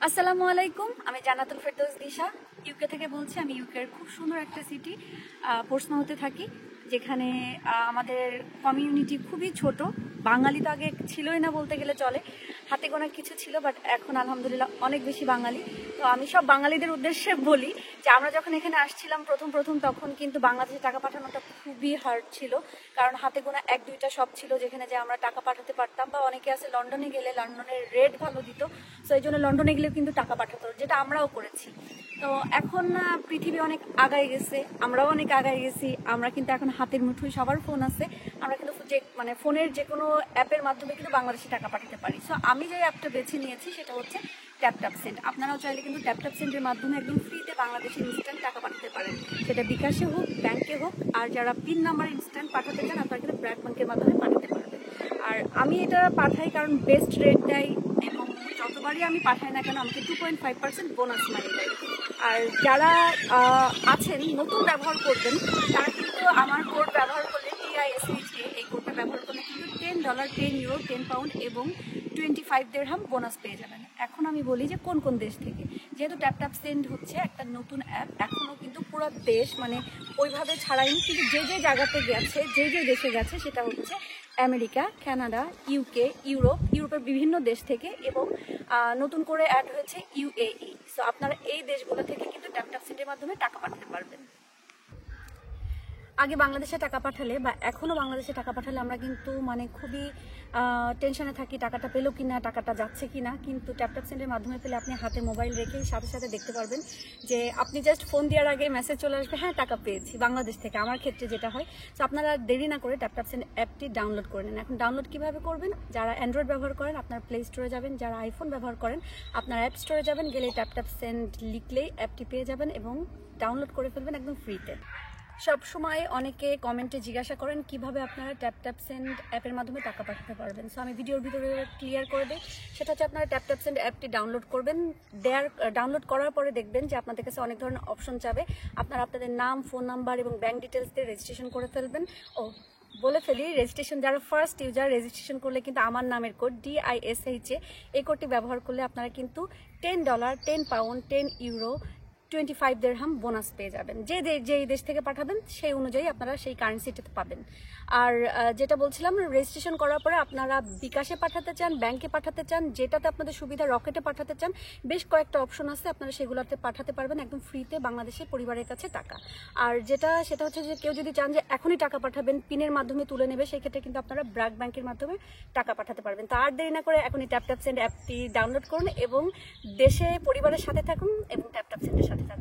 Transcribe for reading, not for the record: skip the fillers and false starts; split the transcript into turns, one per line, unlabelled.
আসসালামু আলাইকুম, আমি জান্নাতুল ফেরদৌস দিশা ইউকে থেকে বলছি। আমি ইউকের খুব সুন্দর একটা সিটি পোর্টসমাউথে থাকি, যেখানে আমাদের কমিউনিটি খুবই ছোট। বাঙালি তো আগে ছিলই না বলতে গেলে চলে, হাতে গোনা কিছু ছিল, বাট এখন আলহামদুলিল্লাহ অনেক বেশি বাঙালি। তো আমি সব বাঙালিদের উদ্দেশ্যে বলি যে আমরা যখন এখানে আসছিলাম প্রথম তখন কিন্তু বাংলাদেশে টাকা পাঠানোটা খুবই হার্ড ছিল, কারণ হাতে গোনা এক দুইটা শপ ছিল যেখানে যে আমরা টাকা পাঠাতে পারতাম, বা অনেকে আছে লন্ডনে গেলে লন্ডনের রেট ভালো দিত, তো এই জন্য লন্ডনে গেলেও কিন্তু টাকা পাঠাতো, যেটা আমরাও করেছি। তো এখন পৃথিবী অনেক আগায় গেছে, আমরাও অনেক আগায় গেছি। আমরা কিন্তু এখন হাতের মুঠোয় সবার ফোন আছে, আমরা কিন্তু মানে ফোনের যে কোনো অ্যাপের মাধ্যমে কিন্তু বাংলাদেশে টাকা পাঠাতে পারি। সো আমি যে অ্যাপটা বেছে নিয়েছি সেটা হচ্ছে ট্যাপ সেন্ড। আপনারাও চাইলে কিন্তু ট্যাপ সেন্ডের মাধ্যমে একদম ফ্রিতে বাংলাদেশে ইনস্ট্যান্ট টাকা পাঠাতে পারেন, সেটা বিকাশে হোক, ব্যাংকে হোক। আর যারা পিন নাম্বার ইনস্ট্যান্ট পাঠাতে চান, আপনারা কিন্তু ব্র্যাক ব্যাংকের মাধ্যমে পাঠাতে পারবেন। আর আমি এটা পাঠাই কারণ বেস্ট রেট দেয়, এবং যতবারই আমি পাঠাই না কেন আমাকে 2.5% বোনাস মানি দেয়। আর যারা আছেন নতুন ব্যবহার করবেন, তারা কিন্তু আমার কোড ব্যবহার করলে TISHA, এই কোডটা ব্যবহার করলে কিন্তু $10, €10, £10 এবং 25 দিরহাম বোনাস পেয়ে যাবেন। এখন আমি বলি যে কোন কোন দেশ থেকে, যেহেতু ট্যাপ সেন্ড হচ্ছে একটা নতুন অ্যাপ, এখনও কিন্তু পুরো দেশ মানে ওইভাবে ছাড়ায়নি, কিন্তু যে যে জায়গাতে গেছে, যে যে দেশে গেছে, সেটা হচ্ছে আমেরিকা, কানাডা, ইউকে, ইউরোপের বিভিন্ন দেশ থেকে, এবং নতুন করে অ্যাড হয়েছে UAE। সো আপনারা এই দেশগুলো থেকে কিন্তু ট্যাপ সেন্ডের মাধ্যমে টাকা পাঠাতে পারবেন। আগে বাংলাদেশে টাকা পাঠালে বা এখনও বাংলাদেশে টাকা পাঠালে আমরা কিন্তু মানে খুবই টেনশনে থাকি, টাকাটা পেলো কিনা, টাকাটা যাচ্ছে কিনা। কিন্তু ট্যাপ সেন্ডের মাধ্যমে পেলে আপনি হাতে মোবাইল রেখে সাথে সাথে দেখতে পারবেন যে আপনি জাস্ট ফোন দেওয়ার আগে মেসেজ চলে আসবে, হ্যাঁ টাকা পেয়েছি বাংলাদেশ থেকে, আমার ক্ষেত্রে যেটা হয়। তো আপনারা দেরি না করে ট্যাপ সেন্ড অ্যাপটি ডাউনলোড করে নেন। এখন ডাউনলোড কীভাবে করবেন? যারা অ্যান্ড্রয়েড ব্যবহার করেন আপনার প্লে স্টোরে যাবেন, যারা আইফোন ব্যবহার করেন আপনার অ্যাপ স্টোরে যাবেন, গেলে ট্যাপ সেন্ড লিখলেই অ্যাপটি পেয়ে যাবেন এবং ডাউনলোড করে ফেলবেন একদম ফ্রিতে। সব সময় অনেকে কমেন্টে জিজ্ঞাসা করেন কিভাবে আপনারা ট্যাপ সেন্ড অ্যাপের মাধ্যমে টাকা পাঠাতে পারবেন। সো আমি ভিডিওর ভিতরে ক্লিয়ার করে দিই। সেটা হচ্ছে আপনারা ট্যাপ সেন্ড অ্যাপটি ডাউনলোড করবেন। ডাউনলোড করার পরে দেখবেন যে আপনাদের কাছে অনেক ধরনের অপশন চাবে। আপনারা আপনাদের নাম, ফোন নাম্বার এবং ব্যাঙ্ক ডিটেলস দিয়ে রেজিস্ট্রেশন করে ফেলবেন। বলে ফেলি, রেজিস্ট্রেশন যারা ফার্স্ট ইউজার, রেজিস্ট্রেশন করলে কিন্তু আমার নামের কোড DISHA, এই কোডটি ব্যবহার করলে আপনারা কিন্তু $10, £10, €10, 25 দিরহাম বোনাস পেয়ে যাবেন। যেই দেশ থেকে পাঠাবেন সেই অনুযায়ী আপনারা সেই কারেন্সিটাতে পাবেন। আর যেটা বলছিলাম, রেজিস্ট্রেশন করার পরে আপনারা বিকাশে পাঠাতে চান, ব্যাংকে পাঠাতে চান, যেটাতে আপনাদের সুবিধা, রকেটে পাঠাতে চান, বেশ কয়েকটা অপশন আছে, আপনারা সেগুলোতে পাঠাতে পারবেন একদম ফ্রিতে বাংলাদেশের পরিবারের কাছে টাকা। আর সেটা হচ্ছে যে কেউ যদি চান যে এখনই টাকা পাঠাবেন, পিনের মাধ্যমে তুলে নেবে, সেই ক্ষেত্রে কিন্তু আপনারা ব্র্যাক ব্যাংকের মাধ্যমে টাকা পাঠাতে পারবেন। তো আর দেরি না করে এখনই ট্যাপ সেন্ড অ্যাপটি ডাউনলোড করুন এবং দেশে পরিবারের সাথে থাকুন এবং ট্যাপ সেন্ডের সাথে থাকুন।